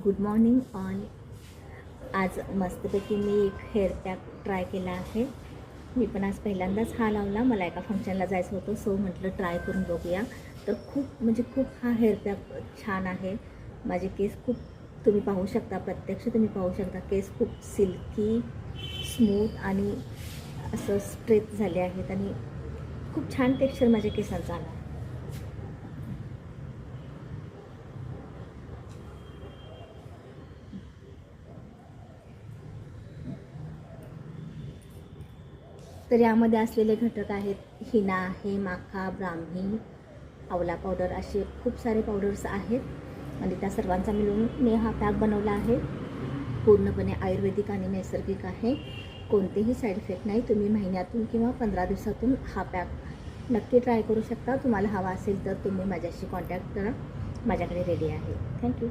Good morning all. आज मस्तपैकी मी एक हेअर पॅक ट्राय केला आहे. मी पण आज पहिल्यांदाच हा लावला. मला एका फंक्शनला जायचं होतं, सो म्हटलं ट्राय करून बघूया. तर खूप हा हेअर पॅक छान आहे. माझे केस तुम्ही पाहू शकता, प्रत्यक्ष तुम्ही पाहू शकता, केस खूप सिल्की, स्मूथ आणि असं स्ट्रेट झाले आहेत आणि खूप छान टेक्स्चर माझ्या केसांचा आला. तर यामध्ये असलेले घटक आहेत हिना आहे, माखा, ब्राह्मी, आवला पावडर, असे खूप सारे पावडर्स आहेत आणि त्या सर्वांचा मिळून मी हा पॅक बनवला आहे. पूर्णपणे आयुर्वेदिक आणि नैसर्गिक आहे. कोणतेही साईड इफेक्ट नाही. तुम्ही महिन्यातून किंवा 15 दिवसातून हा पॅक नक्की ट्राय करू शकता. तुम्हाला हवा असेल तर तुम्ही माझ्याशी कॉन्टॅक्ट करा. माझ्याकडे रेडी आहे. थँक्यू.